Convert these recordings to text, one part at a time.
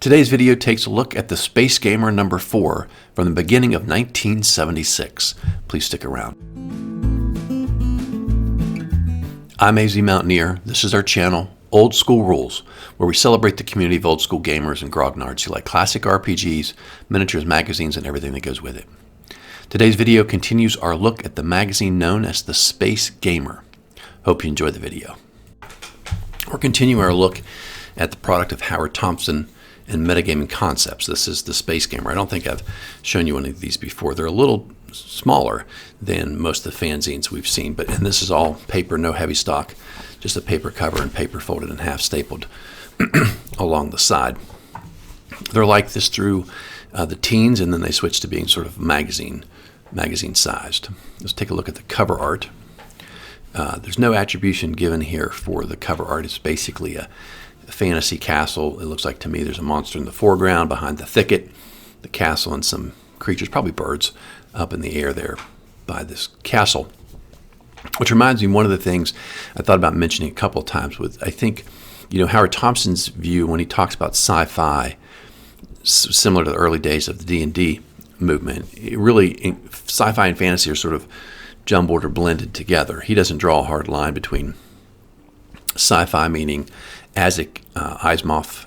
Today's video takes a look at the Space Gamer number 4 from the beginning of 1976. Please stick around. I'm AZ Mountaineer. This is our channel, Old School Rules, where we celebrate the community of old school gamers and grognards who like classic RPGs, miniatures, magazines, and everything that goes with it. Today's video continues our look at the magazine known as the Space Gamer. Hope you enjoy the video. We're continuing our look at the product of Howard Thompson and Metagaming Concepts. This is the Space Gamer. I don't think I've shown you one of these before. They're a little smaller than most of the fanzines we've seen, and this is all paper, no heavy stock, just a paper cover and paper folded in half, stapled along the side. They're like this through the teens, and then they switch to being sort of magazine sized. Let's take a look at the cover art. There's no attribution given here for the cover art. It's basically a fantasy castle. It looks like to me there's a monster in the foreground behind the thicket, the castle, and some creatures, probably birds, up in the air there by this castle. Which reminds me, one of the things I thought about mentioning a couple of times with, I think, Howard Thompson's view when he talks about sci-fi, similar to the early days of the D&D movement. Sci-fi and fantasy are sort of jumbled or blended together. He doesn't draw a hard line between sci-fi, meaning Asimov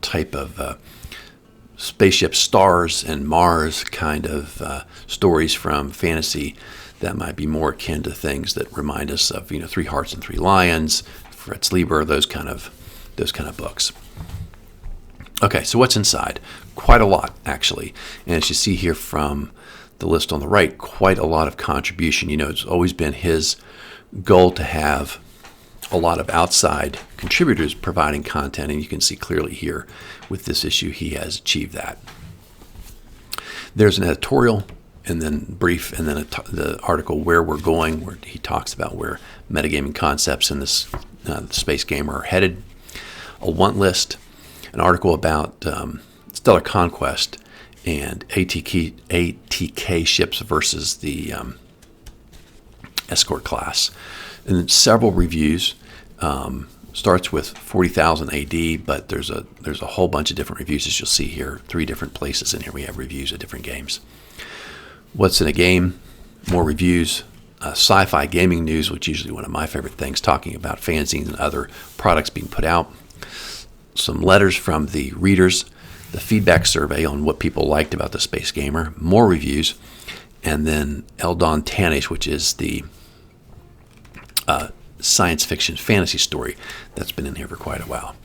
type of spaceship, stars, and Mars kind of stories, from fantasy that might be more akin to things that remind us of Three Hearts and Three Lions, Fritz Lieber, those kind of books. Okay, so what's inside? Quite a lot, actually, and as you see here from the list on the right, quite a lot of contribution. It's always been his goal to have a lot of outside contributors providing content, and you can see clearly here with this issue he has achieved that. There's an editorial, and then brief, and then the article Where We're Going, where he talks about where Metagaming Concepts and this the Space Gamer are headed. A want list, an article about Stellar Conquest and ATK ships versus the escort class, and then several reviews. Starts with 40,000 AD, but there's a whole bunch of different reviews, as you'll see here. 3 different places in here we have reviews of different games. What's in a game? More reviews. Sci-fi gaming news, which is usually one of my favorite things, talking about fanzines and other products being put out. Some letters from the readers, the feedback survey on what people liked about the Space Gamer, more reviews, and then Eldon Tanish, which is the science fiction fantasy story that's been in here for quite a while.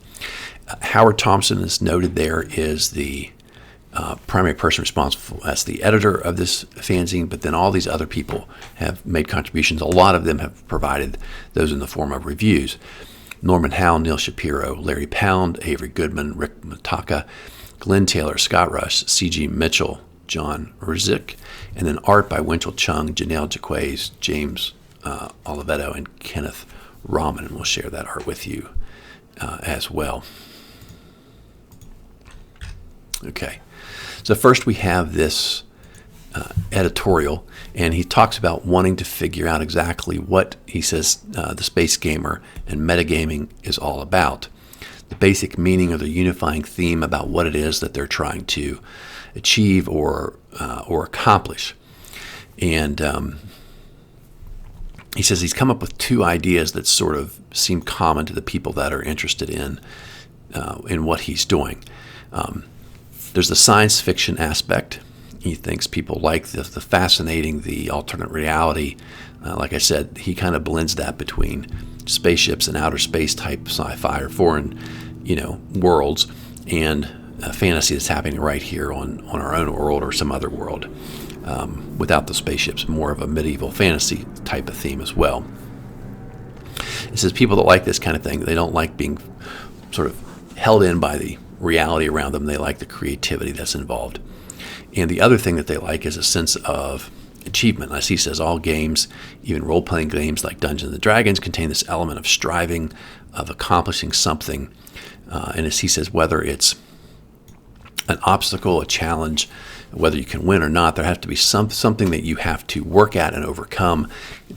Howard Thompson is noted there is the primary person responsible as the editor of this fanzine, but then all these other people have made contributions. A lot of them have provided those in the form of reviews. Norman Howe, Neil Shapiro, Larry Pound, Avery Goodman, Rick Mataka, Glen Taylor, Scott Rusch, C.G. Mitchell, John Hricz, and then art by Winchell Chung, Jennell Jaquays, James Oliveto, and Kenneth Rahman, and we'll share that art with you as well. Okay, so first we have this editorial, and he talks about wanting to figure out exactly what, he says, the Space Gamer and metagaming is all about. The basic meaning of the unifying theme about what it is that they're trying to achieve or accomplish. And he says he's come up with 2 ideas that sort of seem common to the people that are interested in what he's doing. There's the science fiction aspect. He thinks people like the fascinating, the alternate reality. Like I said, he kind of blends that between spaceships and outer space type sci-fi or foreign, worlds, and fantasy that's happening right here on our own world or some other world. Without the spaceships, more of a medieval fantasy type of theme as well. It says people that like this kind of thing, they don't like being sort of held in by the reality around them. They like the creativity that's involved. And the other thing that they like is a sense of achievement. As he says, all games, even role-playing games like Dungeons & Dragons, contain this element of striving, of accomplishing something. And as he says, whether it's an obstacle, a challenge, whether you can win or not, there has to be something that you have to work at and overcome,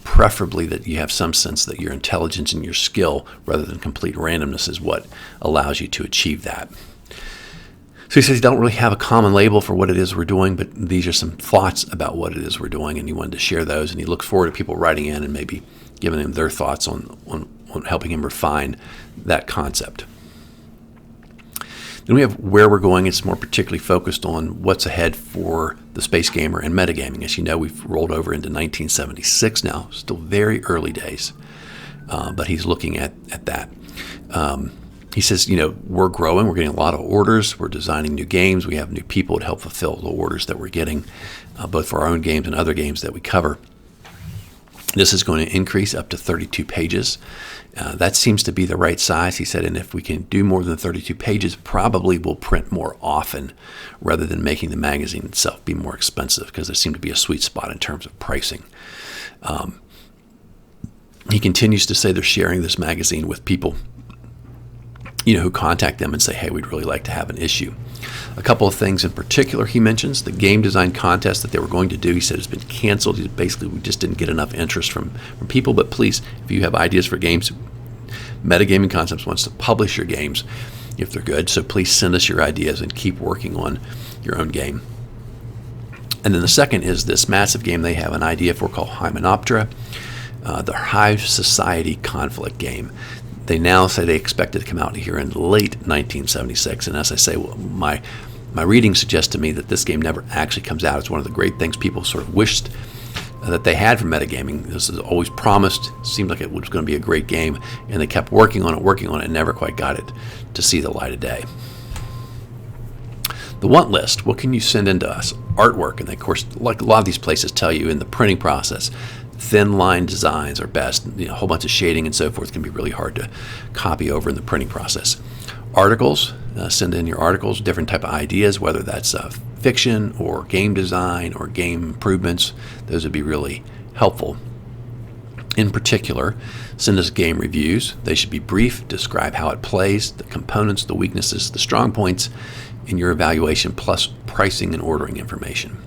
preferably that you have some sense that your intelligence and your skill, rather than complete randomness, is what allows you to achieve that. So he says he don't really have a common label for what it is we're doing, but these are some thoughts about what it is we're doing, and he wanted to share those, and he looks forward to people writing in and maybe giving him their thoughts on helping him refine that concept. Then we have where we're going. It's more particularly focused on what's ahead for the space gamer and metagaming. As you know, we've rolled over into 1976 now, still very early days, but he's looking at that. He says, we're growing. We're getting a lot of orders. We're designing new games. We have new people to help fulfill the orders that we're getting, both for our own games and other games that we cover. This is going to increase up to 32 pages. That seems to be the right size, he said, and if we can do more than 32 pages, probably we'll print more often rather than making the magazine itself be more expensive, because there seemed to be a sweet spot in terms of pricing. He continues to say they're sharing this magazine with people who contact them and say, hey, we'd really like to have an issue. A couple of things in particular he mentions. The game design contest that they were going to do, he said, has been canceled. Basically, we just didn't get enough interest from people. But please, if you have ideas for games, Metagaming Concepts wants to publish your games if they're good. So please send us your ideas and keep working on your own game. And then the second is this massive game they have an idea for called Hymenoptera, the Hive Society conflict game. They now say they expect it to come out here in late 1976. And as I say, my reading suggests to me that this game never actually comes out. It's one of the great things people sort of wished that they had from metagaming. This is always promised. Seemed like it was going to be a great game, and they kept working on it, and never quite got it to see the light of day. The want list, what can you send in to us? Artwork, and of course, like a lot of these places tell you in the printing process, thin line designs are best. A whole bunch of shading and so forth can be really hard to copy over in the printing process. Articles, send in your articles, different type of ideas, whether that's fiction or game design or game improvements. Those would be really helpful. In particular, send us game reviews. They should be brief, describe how it plays, the components, the weaknesses, the strong points in your evaluation, plus pricing and ordering information.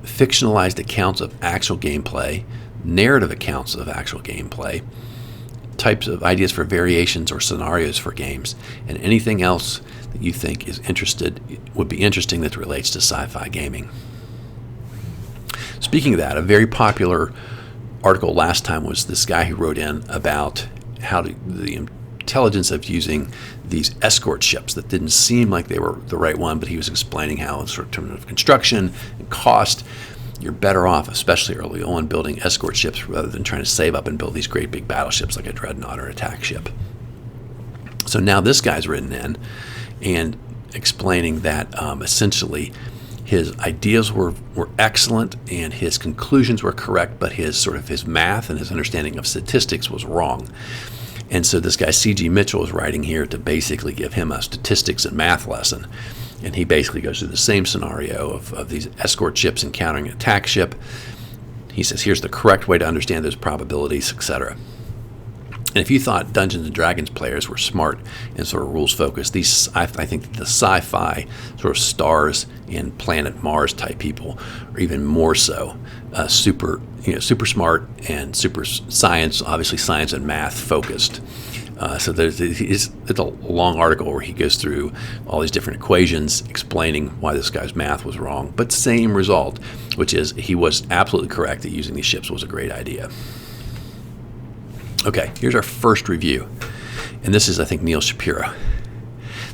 Fictionalized accounts of actual gameplay, narrative accounts of actual gameplay, types of ideas for variations or scenarios for games, and anything else that you think would be interesting that relates to sci-fi gaming. Speaking of that, a very popular article last time was this guy who wrote in about how the intelligence of using these escort ships that didn't seem like they were the right one, but he was explaining how in sort of terms of construction and cost, you're better off, especially early on, building escort ships rather than trying to save up and build these great big battleships like a dreadnought or attack ship. So now this guy's written in and explaining that essentially his ideas were excellent and his conclusions were correct, but his math and his understanding of statistics was wrong. And so this guy C.G. Mitchell is writing here to basically give him a statistics and math lesson. And he basically goes through the same scenario of these escort ships encountering an attack ship. He says, here's the correct way to understand those probabilities, etc. And if you thought Dungeons & Dragons players were smart and sort of rules-focused, I think the sci-fi sort of stars and planet Mars type people are even more so. Super smart and super science, obviously science and math focused. So it's a long article where he goes through all these different equations explaining why this guy's math was wrong, but same result, which is he was absolutely correct that using these ships was a great idea. Okay, here's our first review, and this is, I think, Neil Shapiro.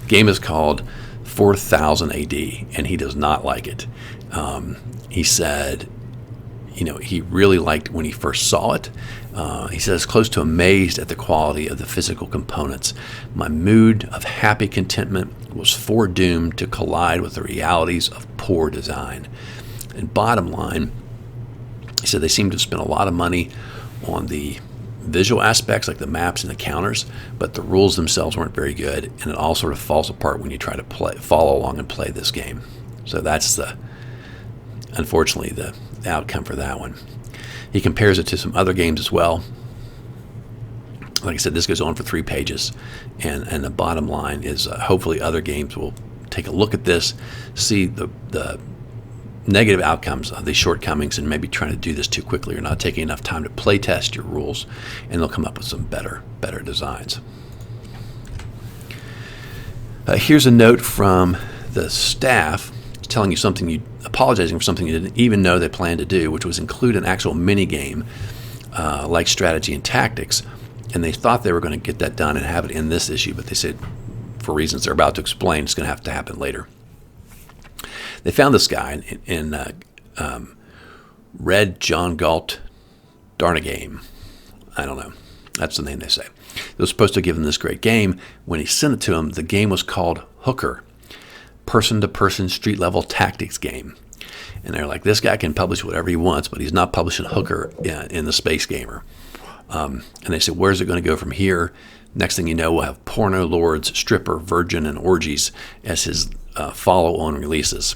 The game is called 4000 AD, and he does not like it. He said, he really liked when he first saw it. He says, close to amazed at the quality of the physical components. My mood of happy contentment was foredoomed to collide with the realities of poor design. And bottom line, he said they seem to have spent a lot of money on the visual aspects like the maps and the counters, but the rules themselves weren't very good, and it all sort of falls apart when you try to follow along and play this game. So that's unfortunately the outcome for that one. He compares it to some other games as well. Like I said, this goes on for 3 pages, and the bottom line is hopefully other games will take a look at this, see the negative outcomes of these shortcomings, and maybe trying to do this too quickly or not taking enough time to play test your rules, and they'll come up with some better designs. Here's a note from the staff telling you something, apologizing for something you didn't even know they planned to do, which was include an actual mini game like strategy and tactics. And they thought they were going to get that done and have it in this issue, but they said, for reasons they're about to explain, it's going to have to happen later. They found this guy in Red John Galt Darnagame. I don't know. That's the name they say. They were supposed to give him this great game. When he sent it to him, the game was called Hooker, person-to-person street-level tactics game. And they're like, this guy can publish whatever he wants, but he's not publishing Hooker in the Space Gamer. And they said, where's it going to go from here? Next thing you know, we'll have Porno Lords, Stripper, Virgin, and Orgies as his follow-on releases.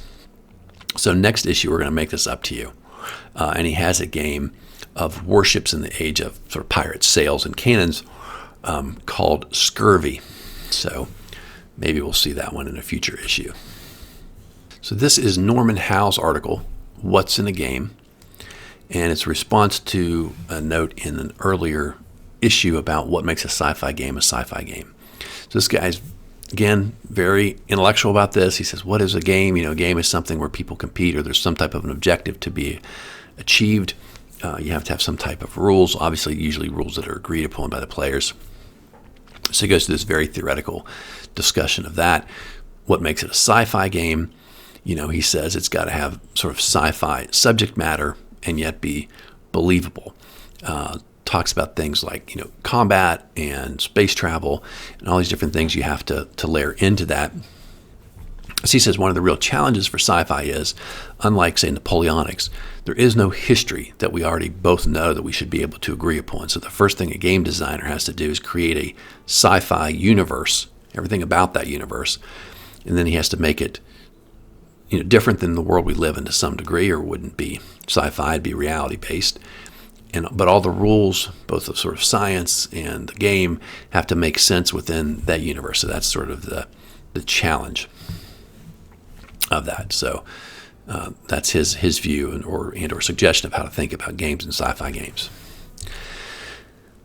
So next issue, we're going to make this up to you. And he has a game of warships in the age of sort of pirate sails and cannons called Scurvy. So maybe we'll see that one in a future issue. So this is Norman Howe's article, What's in a Game? And it's a response to a note in an earlier issue about what makes a sci-fi game a sci-fi game. So this guy's, again, very intellectual about this. He says, what is a game? A game is something where people compete or there's some type of an objective to be achieved. You have to have some type of rules, obviously usually rules that are agreed upon by the players. So he goes through this very theoretical discussion of that. What makes it a sci-fi game? He says it's got to have sort of sci-fi subject matter and yet be believable. Talks about things like, combat and space travel and all these different things you have to layer into that. As he says, one of the real challenges for sci-fi is, unlike, say, Napoleonics, there is no history that we already both know that we should be able to agree upon. So the first thing a game designer has to do is create a sci-fi universe, everything about that universe, and then he has to make it different than the world we live in to some degree, or wouldn't be sci-fi, it'd be reality-based. But all the rules, both of sort of science and the game, have to make sense within that universe. So that's sort of the challenge of that. So that's his view and or suggestion of how to think about games and sci-fi games.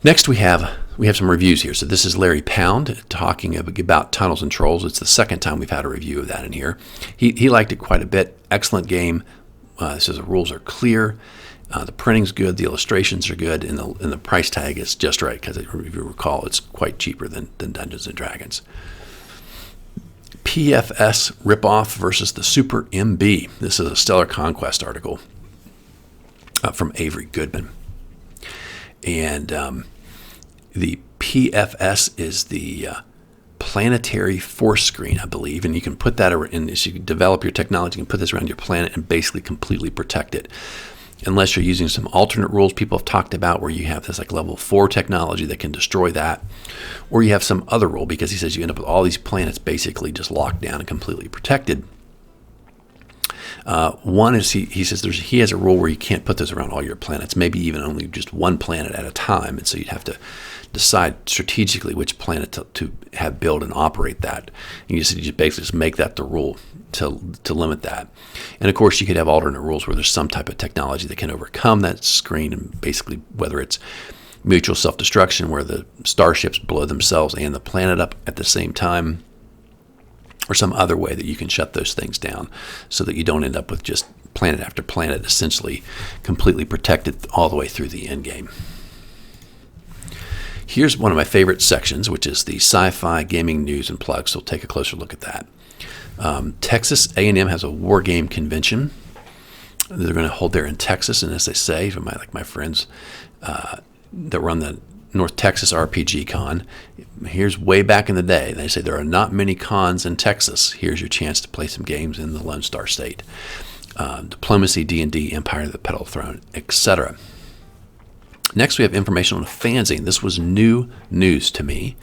Next, we have some reviews here. So this is Larry Pound talking about Tunnels and Trolls. It's the second time we've had a review of that in here. He liked it quite a bit. Excellent game. Says the rules are clear. The printing's good. The illustrations are good. And the price tag is just right because, if you recall, it's quite cheaper than Dungeons & Dragons. PFS ripoff versus the Super MB. This is a Stellar Conquest article from Avery Goodman. And the PFS is the planetary force screen, I believe. And you can put that in, as you develop your technology, you can put this around your planet and basically completely protect it. Unless you're using some alternate rules people have talked about where you have this like level 4 technology that can destroy that, or you have some other rule, because he says you end up with all these planets basically just locked down and completely protected. One is he says he has a rule where you can't put those around all your planets, maybe even only just one planet at a time, and so you'd have to decide strategically which planet to have build and operate that. And you just basically just make that the rule to limit that. And of course, you could have alternate rules where there's some type of technology that can overcome that screen, and basically whether it's mutual self-destruction where the starships blow themselves and the planet up at the same time, or some other way that you can shut those things down so that you don't end up with just planet after planet essentially completely protected all the way through the end game. Here's one of my favorite sections, which is the sci-fi gaming news and plugs. So we'll take a closer look at that. Texas A&M has a war game convention. They're going to hold there in Texas, and as they say, from my friends that run the North Texas RPG Con, here's way back in the day. They say there are not many cons in Texas. Here's your chance to play some games in the Lone Star State. Diplomacy, D&D, Empire of the Petal Throne, etc. Next, we have information on a fanzine. This was new news to me.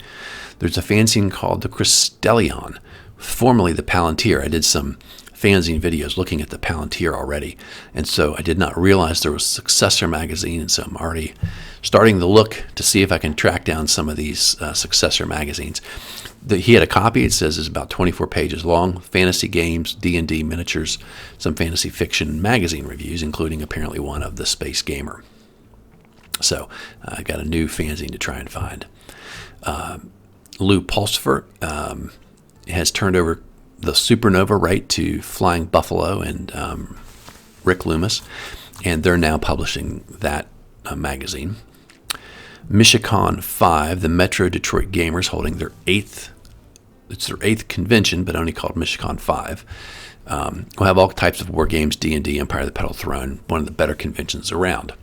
There's a fanzine called the Crystallion, formerly the Palantir. I did some fanzine videos looking at the Palantir already, and so I did not realize there was a successor magazine, and so I'm already starting to look to see if I can track down some of these successor magazines. He had a copy. It says it's about 24 pages long. Fantasy games, D&D miniatures, some fantasy fiction magazine reviews, including apparently one of the Space Gamer. So I got a new fanzine to try and find. Lou Pulsifer, has turned over the Supernova right to Flying Buffalo and Rick Loomis, and they're now publishing that magazine. Michicon 5, the Metro Detroit Gamers, holding their eighth convention, but only called Michicon 5. We'll have all types of war games, D&D, Empire of the Petal Throne, one of the better conventions around.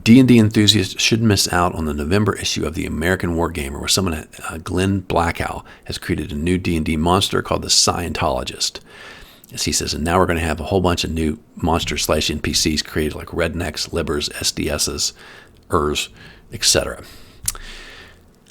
D&D enthusiasts shouldn't miss out on the November issue of the American Wargamer, where someone, Glenn Blackow, has created a new D&D monster called the Scientologist. As he says, and now we're going to have a whole bunch of new monster/NPCs created, like rednecks, libbers, SDSs, ERs, etc.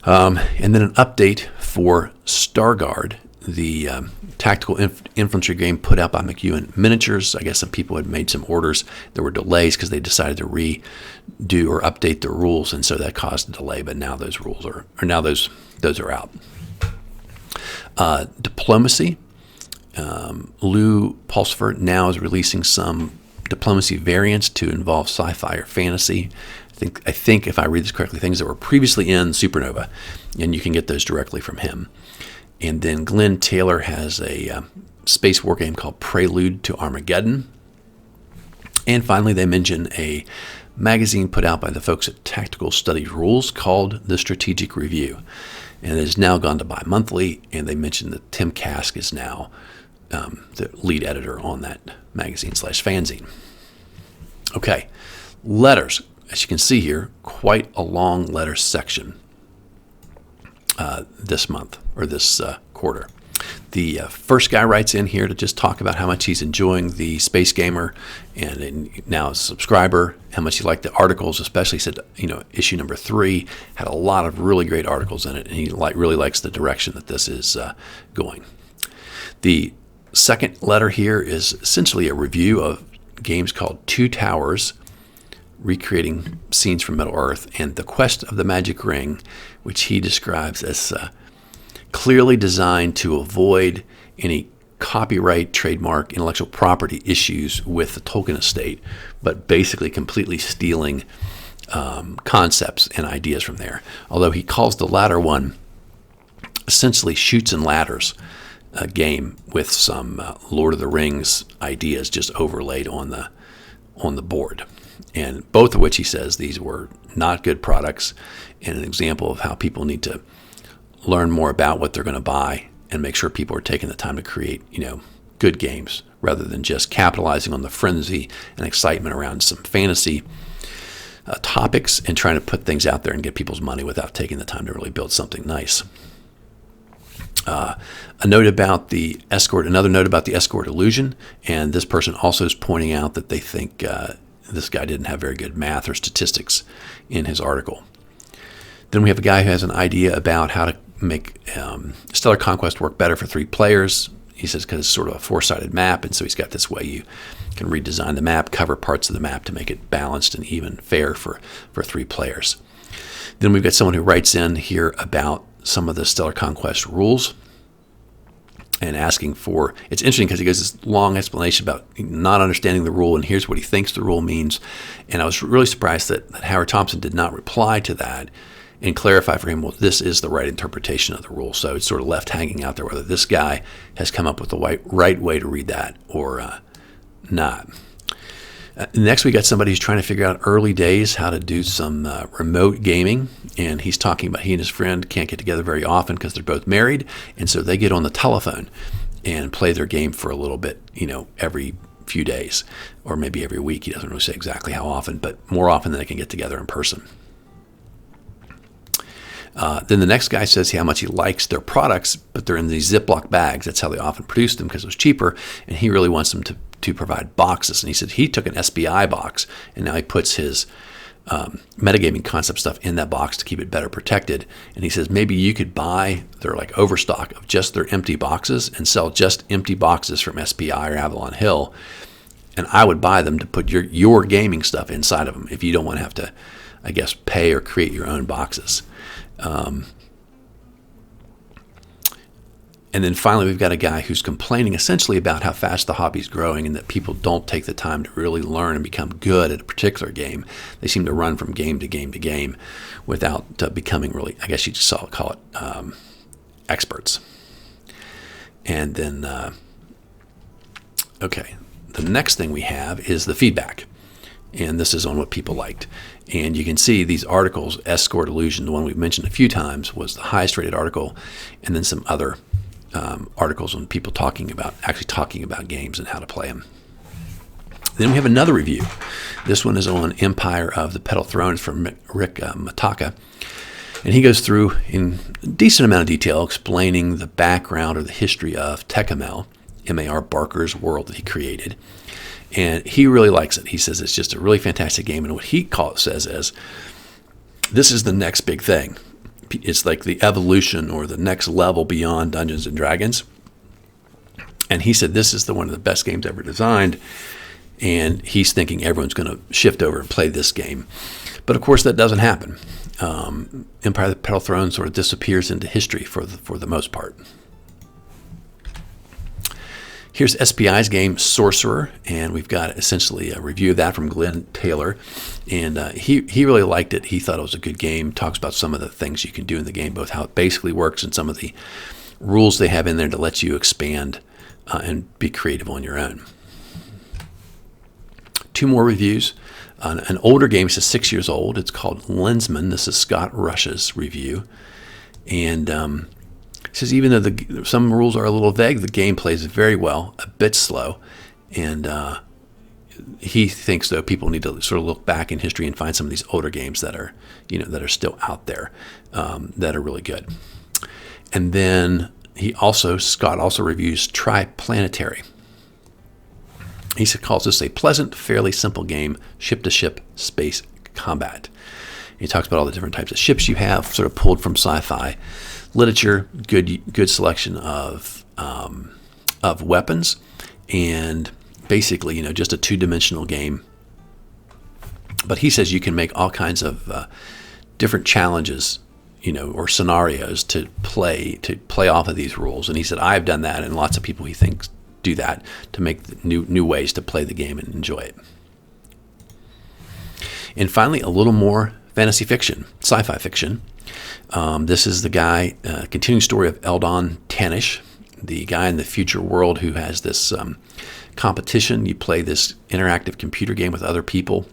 And then an update for Starguard, the tactical infantry game put out by McEwen Miniatures. I guess some people had made some orders. There were delays because they decided to redo or update the rules, and so that caused a delay. But now those rules are those are out. Diplomacy. Lou Pulsford now is releasing some diplomacy variants to involve sci-fi or fantasy. I think if I read this correctly, things that were previously in Supernova, and you can get those directly from him. And then Glen Taylor has a space war game called Prelude to Armageddon. And finally, they mention a magazine put out by the folks at Tactical Studies Rules called The Strategic Review. And it has now gone to bi-monthly, and they mentioned that Tim Kask is now the lead editor on that magazine/fanzine. Okay, letters. As you can see here, quite a long letter section this month, or this quarter. The first guy writes in here to just talk about how much he's enjoying the Space Gamer, and now as a subscriber, how much he liked the articles, especially said, issue number 3 had a lot of really great articles in it, and he really likes the direction that this is going. The second letter here is essentially a review of games called Two Towers, recreating scenes from Middle-earth, and The Quest of the Magic Ring, which he describes as clearly designed to avoid any copyright, trademark, intellectual property issues with the Tolkien estate, but basically completely stealing concepts and ideas from there. Although he calls the latter one essentially Chutes and Ladders, a game with some Lord of the Rings ideas just overlaid on the board. And both of which he says these were not good products, and an example of how people need to learn more about what they're going to buy and make sure people are taking the time to create, good games rather than just capitalizing on the frenzy and excitement around some fantasy topics and trying to put things out there and get people's money without taking the time to really build something nice. Another note about the Escort illusion, and this person also is pointing out that they think this guy didn't have very good math or statistics in his article. Then we have a guy who has an idea about how to make Stellar Conquest work better for 3 players. He says because it's sort of a 4-sided map, and so he's got this way you can redesign the map, cover parts of the map to make it balanced and even fair for 3 players. Then we've got someone who writes in here about some of the Stellar Conquest rules and asking for, it's interesting because he gives this long explanation about not understanding the rule, and here's what he thinks the rule means. And I was really surprised that Howard Thompson did not reply to that and clarify for him, well, this is the right interpretation of the rule. So it's sort of left hanging out there whether this guy has come up with the right way to read that or not. Next, we got somebody who's trying to figure out early days how to do some remote gaming, and he's talking about he and his friend can't get together very often because they're both married, and so they get on the telephone and play their game for a little bit, every few days or maybe every week. He doesn't really say exactly how often, but more often than they can get together in person. Then the next guy says how much he likes their products, but they're in these Ziploc bags. That's how they often produce them because it was cheaper, and he really wants them to provide boxes. And he said he took an SBI box, and now he puts his Metagaming Concepts stuff in that box to keep it better protected. And he says maybe you could buy their overstock of just their empty boxes and sell just empty boxes from SBI or Avalon Hill, and I would buy them to put your gaming stuff inside of them if you don't want to have to, I guess, pay or create your own boxes. And then finally, we've got a guy who's complaining essentially about how fast the hobby's growing and that people don't take the time to really learn and become good at a particular game. They seem to run from game to game to game without becoming really, I guess you'd call it, experts. And then, okay, the next thing we have is the feedback. And this is on what people liked. And you can see these articles, Escort Illusion, the one we've mentioned a few times, was the highest rated article, and then some other articles on people actually talking about games and how to play them. Then we have another review. This one is on Empire of the Petal Throne. It's from Mataka. And he goes through in a decent amount of detail explaining the background or the history of Tecumel, M.A.R. Barker's world that he created. And he really likes it. He says it's just a really fantastic game. And what he says is, this is the next big thing. It's like the evolution or the next level beyond Dungeons and Dragons. And he said this is one of the best games ever designed. And he's thinking everyone's going to shift over and play this game. But of course that doesn't happen. Empire of the Petal Throne sort of disappears into history for the most part. Here's SPI's game, Sorcerer, and we've got essentially a review of that from Glen Taylor. And he really liked it. He thought it was a good game. Talks about some of the things you can do in the game, both how it basically works and some of the rules they have in there to let you expand and be creative on your own. Two more reviews. An older game, it's 6 years old. It's called Lensman. This is Scott Rusch's review. And it says even though some rules are a little vague, the game plays very well, a bit slow. And he thinks, though, people need to sort of look back in history and find some of these older games that are, that are still out there that are really good. And then Scott also reviews Triplanetary. He calls this a pleasant, fairly simple game, ship-to-ship space combat. He talks about all the different types of ships you have, sort of pulled from sci-fi literature. Good selection of weapons, and basically, just a two-dimensional game. But he says you can make all kinds of different challenges, or scenarios to play off of these rules. And he said, I've done that, and lots of people he thinks do that to make new ways to play the game and enjoy it. And finally, a little more fantasy fiction, sci-fi fiction. This is the guy, continuing story of Eldon Tanish, the guy in the future world who has this competition. You play this interactive computer game with other people,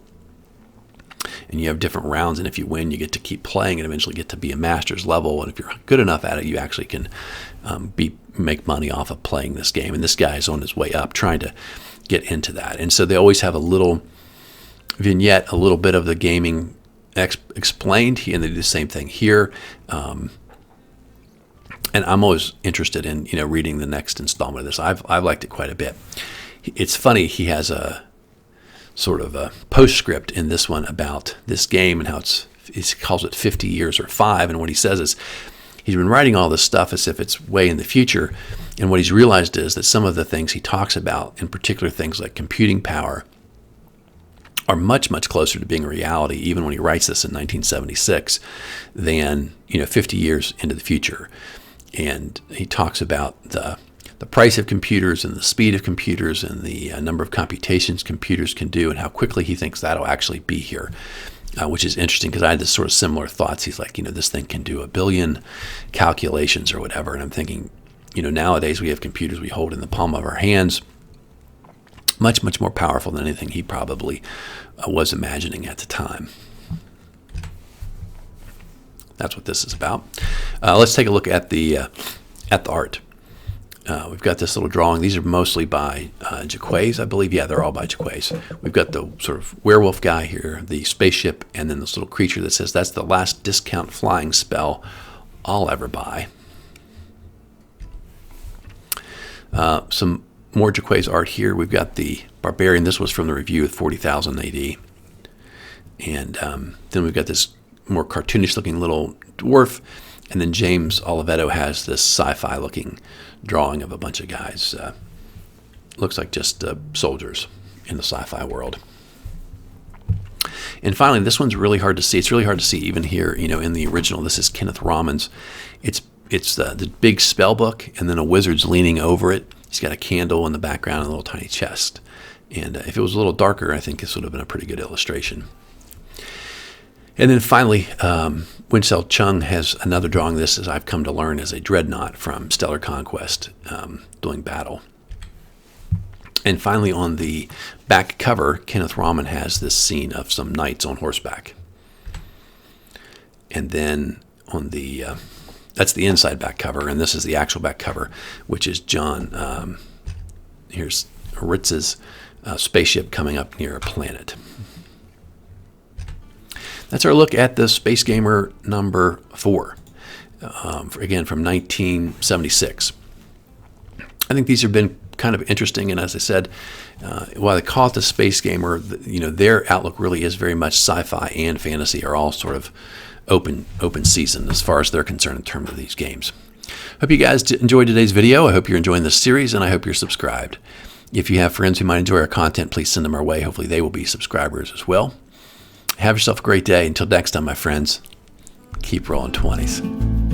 and you have different rounds, and if you win, you get to keep playing and eventually get to be a master's level. And if you're good enough at it, you actually can make money off of playing this game. And this guy is on his way up, trying to get into that. And so they always have a little vignette, a little bit of the gaming explained, and they do the same thing here. And I'm always interested in reading the next installment of this. I've liked it quite a bit. It's funny, he has a sort of a postscript in this one about this game and how he calls it 50 years or 5. And what he says is he's been writing all this stuff as if it's way in the future. And what he's realized is that some of the things he talks about, in particular things like computing power, are much, much closer to being a reality, even when he writes this in 1976, than 50 years into the future. And he talks about the price of computers and the speed of computers and the number of computations computers can do, and how quickly he thinks that'll actually be here, which is interesting because I had this sort of similar thoughts. He's like, this thing can do 1 billion calculations or whatever. And I'm thinking, nowadays we have computers we hold in the palm of our hands, much, much more powerful than anything he probably was imagining at the time. That's what this is about. Let's take a look at the art. We've got this little drawing. These are mostly by Jaquays, I believe. Yeah, they're all by Jaquays. We've got the sort of werewolf guy here, the spaceship, and then this little creature that says that's the last discount flying spell I'll ever buy. Some more Jaquays art here. We've got the barbarian. This was from the review of 40,000 AD. And then we've got this more cartoonish looking little dwarf. And then James Oliveto has this sci-fi looking drawing of a bunch of guys. Looks like just soldiers in the sci-fi world. And finally, this one's really hard to see. It's really hard to see even here, in the original. This is Kenneth Rahman's. It's the big spell book, and then a wizard's leaning over it. He's got a candle in the background and a little tiny chest. And if it was a little darker, I think this would have been a pretty good illustration. And then finally, Winchell Chung has another drawing. This, as I've come to learn, is a dreadnought from Stellar Conquest doing battle. And finally, on the back cover, Kenneth Rahman has this scene of some knights on horseback. And then on the, that's the inside back cover, and this is the actual back cover, which is John, here's Hritz's spaceship coming up near a planet. That's our look at the Space Gamer number 4, again from 1976. I think these have been kind of interesting, and as I said, while they call it the Space Gamer, their outlook really is very much sci-fi and fantasy are all sort of open season as far as they're concerned in terms of these games. Hope you guys enjoyed today's video. I hope you're enjoying this series, and I hope you're subscribed. If you have friends who might enjoy our content, please send them our way. Hopefully they will be subscribers as well. Have yourself a great day. Until next time, my friends, keep rolling 20s.